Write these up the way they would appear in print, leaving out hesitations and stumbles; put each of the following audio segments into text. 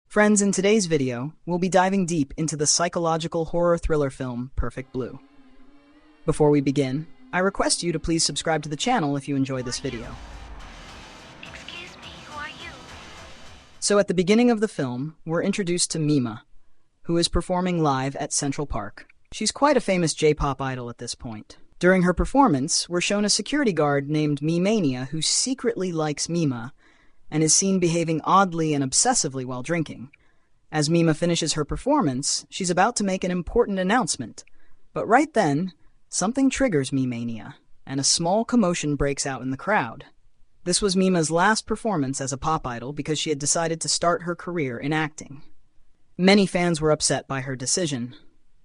Friends, in today's video, we'll be diving deep into the psychological horror thriller film Perfect Blue. Before we begin, I request you to please subscribe to the channel if you enjoy this video. Excuse me, who are you? So at the beginning of the film, we're introduced to Mima, who is performing live at Central Park. She's quite a famous J-pop idol at this point. During her performance, we're shown a security guard named Mimania who secretly likes Mima and is seen behaving oddly and obsessively while drinking. As Mima finishes her performance, she's about to make an important announcement. But right then, something triggers Mimania, and a small commotion breaks out in the crowd. This was Mima's last performance as a pop idol because she had decided to start her career in acting. Many fans were upset by her decision,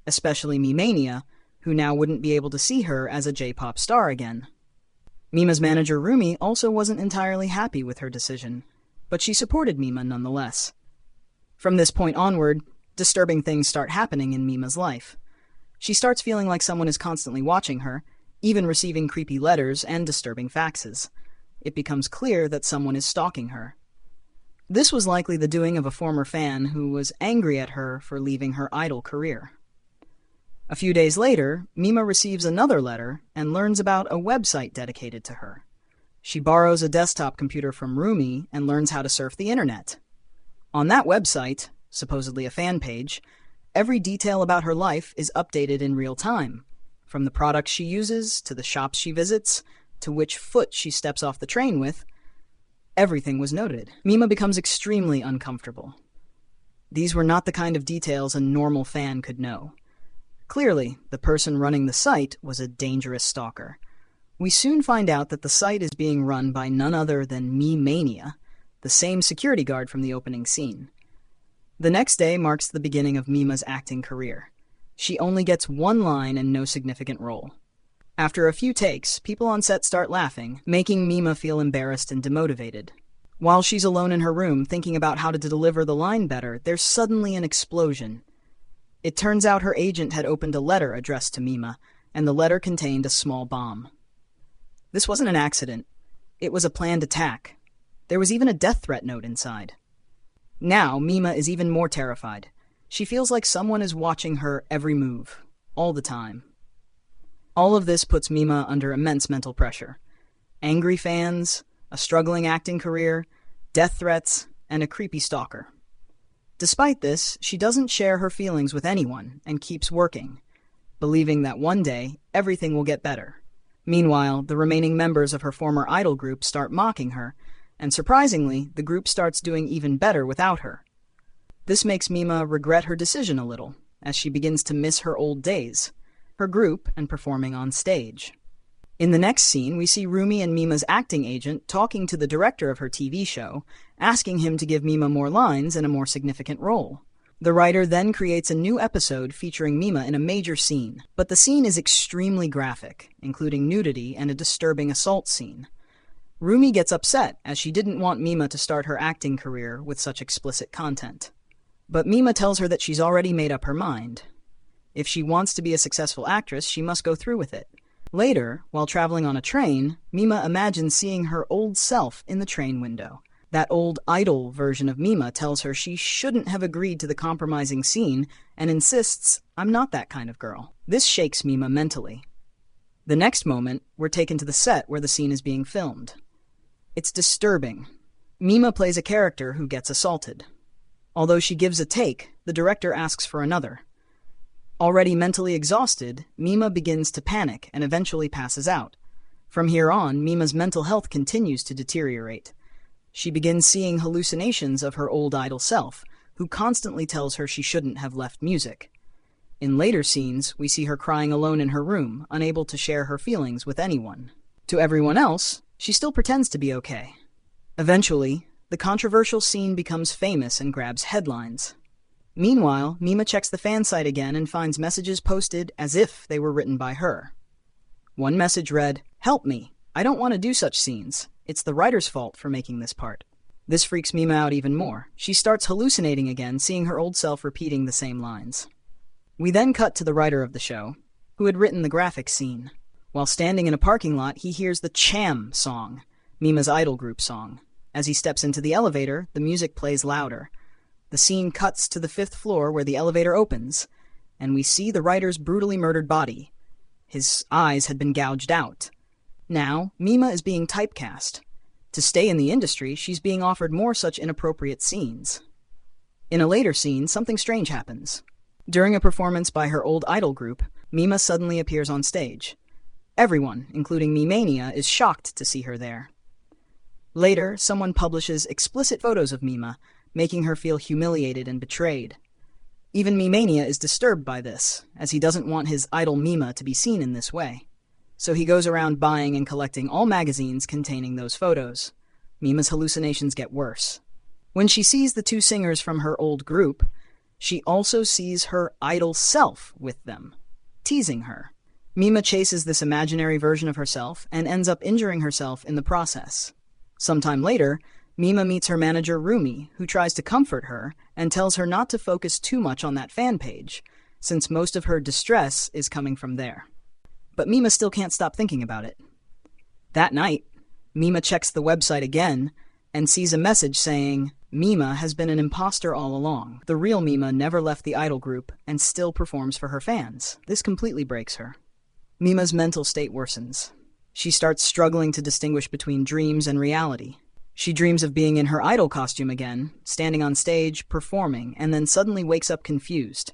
especially Mimania, who now wouldn't be able to see her as a J-pop star again. Mima's manager Rumi also wasn't entirely happy with her decision, but she supported Mima nonetheless. From this point onward, disturbing things start happening in Mima's life. She starts feeling like someone is constantly watching her, even receiving creepy letters and disturbing faxes. It becomes clear that someone is stalking her. This was likely the doing of a former fan who was angry at her for leaving her idol career. A few days later, Mima receives another letter and learns about a website dedicated to her. She borrows a desktop computer from Rumi and learns how to surf the internet. On that website, supposedly a fan page, every detail about her life is updated in real time, from the products she uses, to the shops she visits, to which foot she steps off the train with. Everything was noted. Mima becomes extremely uncomfortable. These were not the kind of details a normal fan could know. Clearly, the person running the site was a dangerous stalker. We soon find out that the site is being run by none other than Mimania, the same security guard from the opening scene. The next day marks the beginning of Mima's acting career. She only gets one line and no significant role. After a few takes, people on set start laughing, making Mima feel embarrassed and demotivated. While she's alone in her room thinking about how to deliver the line better, there's suddenly an explosion. It turns out her agent had opened a letter addressed to Mima, and the letter contained a small bomb. This wasn't an accident. It was a planned attack. There was even a death threat note inside. Now, Mima is even more terrified. She feels like someone is watching her every move, all the time. All of this puts Mima under immense mental pressure. Angry fans, a struggling acting career, death threats, and a creepy stalker. Despite this, she doesn't share her feelings with anyone and keeps working, believing that one day everything will get better. Meanwhile, the remaining members of her former idol group start mocking her, and surprisingly, the group starts doing even better without her. This makes Mima regret her decision a little, as she begins to miss her old days, her group, and performing on stage. In the next scene, we see Rumi and Mima's acting agent talking to the director of her TV show, asking him to give Mima more lines and a more significant role. The writer then creates a new episode featuring Mima in a major scene, but the scene is extremely graphic, including nudity and a disturbing assault scene. Rumi gets upset, as she didn't want Mima to start her acting career with such explicit content. But Mima tells her that she's already made up her mind. If she wants to be a successful actress, she must go through with it. Later, while traveling on a train, Mima imagines seeing her old self in the train window. That old idol version of Mima tells her she shouldn't have agreed to the compromising scene and insists, "I'm not that kind of girl." This shakes Mima mentally. The next moment, we're taken to the set where the scene is being filmed. It's disturbing. Mima plays a character who gets assaulted. Although she gives a take, the director asks for another. Already mentally exhausted, Mima begins to panic and eventually passes out. From here on, Mima's mental health continues to deteriorate. She begins seeing hallucinations of her old idol self, who constantly tells her she shouldn't have left music. In later scenes, we see her crying alone in her room, unable to share her feelings with anyone. To everyone else, she still pretends to be okay. Eventually, the controversial scene becomes famous and grabs headlines. Meanwhile, Mima checks the fan site again and finds messages posted as if they were written by her. One message read, "Help me. I don't want to do such scenes. It's the writer's fault for making this part." This freaks Mima out even more. She starts hallucinating again, seeing her old self repeating the same lines. We then cut to the writer of the show, who had written the graphic scene. While standing in a parking lot, he hears the Cham song, Mima's idol group song. As he steps into the elevator, the music plays louder. The scene cuts to the 5th floor where the elevator opens, and we see the writer's brutally murdered body. His eyes had been gouged out. Now, Mima is being typecast. To stay in the industry, she's being offered more such inappropriate scenes. In a later scene, something strange happens. During a performance by her old idol group, Mima suddenly appears on stage. Everyone, including Mimania, is shocked to see her there. Later, someone publishes explicit photos of Mima, making her feel humiliated and betrayed. Even Mimania is disturbed by this, as he doesn't want his idol Mima to be seen in this way. So he goes around buying and collecting all magazines containing those photos. Mima's hallucinations get worse. When she sees the 2 singers from her old group, she also sees her idol self with them, teasing her. Mima chases this imaginary version of herself and ends up injuring herself in the process. Sometime later, Mima meets her manager Rumi, who tries to comfort her and tells her not to focus too much on that fan page, since most of her distress is coming from there. But Mima still can't stop thinking about it. That night, Mima checks the website again and sees a message saying, Mima has been an imposter all along. The real Mima never left the idol group and still performs for her fans. This completely breaks her. Mima's mental state worsens. She starts struggling to distinguish between dreams and reality. She dreams of being in her idol costume again, standing on stage, performing, and then suddenly wakes up confused.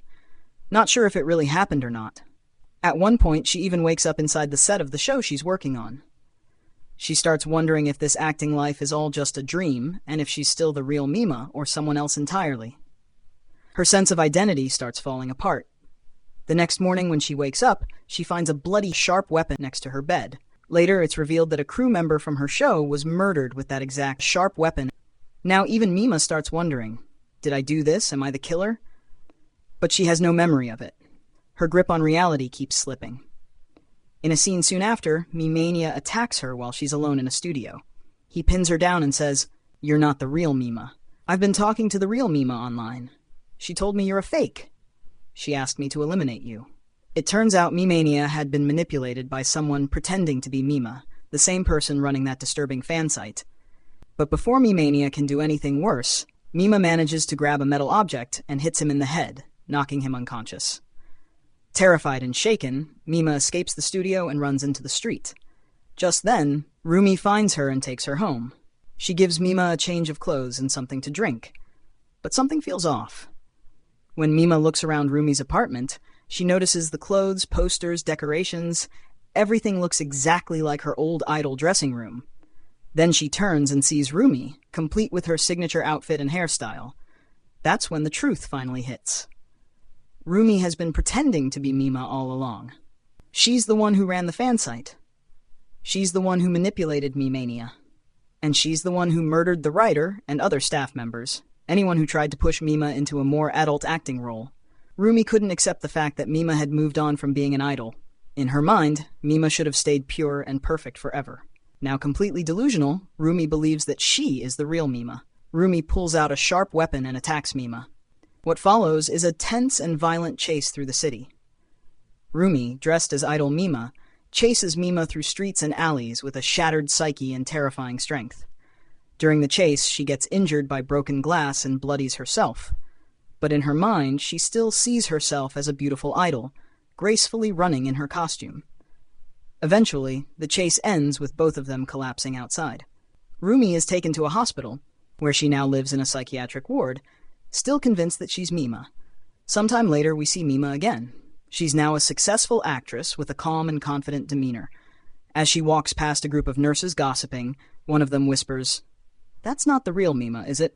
Not sure if it really happened or not. At one point, she even wakes up inside the set of the show she's working on. She starts wondering if this acting life is all just a dream, and if she's still the real Mima or someone else entirely. Her sense of identity starts falling apart. The next morning when she wakes up, she finds a bloody, sharp weapon next to her bed. Later, it's revealed that a crew member from her show was murdered with that exact sharp weapon. Now even Mima starts wondering, did I do this? Am I the killer? But she has no memory of it. Her grip on reality keeps slipping. In a scene soon after, Mimania attacks her while she's alone in a studio. He pins her down and says, "You're not the real Mima. I've been talking to the real Mima online. She told me you're a fake. She asked me to eliminate you." It turns out Mimania had been manipulated by someone pretending to be Mima, the same person running that disturbing fan site. But before Mimania can do anything worse, Mima manages to grab a metal object and hits him in the head, knocking him unconscious. Terrified and shaken, Mima escapes the studio and runs into the street. Just then, Rumi finds her and takes her home. She gives Mima a change of clothes and something to drink. But something feels off. When Mima looks around Rumi's apartment, she notices the clothes, posters, decorations. Everything looks exactly like her old idol dressing room. Then she turns and sees Rumi, complete with her signature outfit and hairstyle. That's when the truth finally hits. Rumi has been pretending to be Mima all along. She's the one who ran the fan site. She's the one who manipulated Mimania. And she's the one who murdered the writer and other staff members, anyone who tried to push Mima into a more adult acting role. Rumi couldn't accept the fact that Mima had moved on from being an idol. In her mind, Mima should have stayed pure and perfect forever. Now completely delusional, Rumi believes that she is the real Mima. Rumi pulls out a sharp weapon and attacks Mima. What follows is a tense and violent chase through the city. Rumi, dressed as idol Mima, chases Mima through streets and alleys with a shattered psyche and terrifying strength. During the chase, she gets injured by broken glass and bloodies herself. But in her mind, she still sees herself as a beautiful idol, gracefully running in her costume. Eventually, the chase ends with both of them collapsing outside. Rumi is taken to a hospital, where she now lives in a psychiatric ward, still convinced that she's Mima. Sometime later, we see Mima again. She's now a successful actress with a calm and confident demeanor. As she walks past a group of nurses gossiping, one of them whispers, "That's not the real Mima, is it?"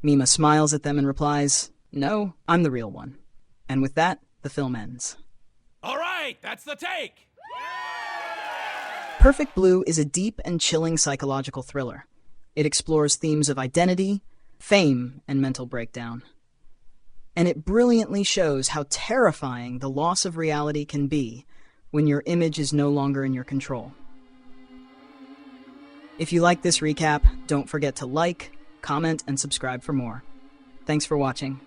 Mima smiles at them and replies, "No, I'm the real one." And with that, the film ends. All right, that's the take! Perfect Blue is a deep and chilling psychological thriller. It explores themes of identity, fame, and mental breakdown. And it brilliantly shows how terrifying the loss of reality can be when your image is no longer in your control. If you like this recap, don't forget to like, comment, and subscribe for more. Thanks for watching.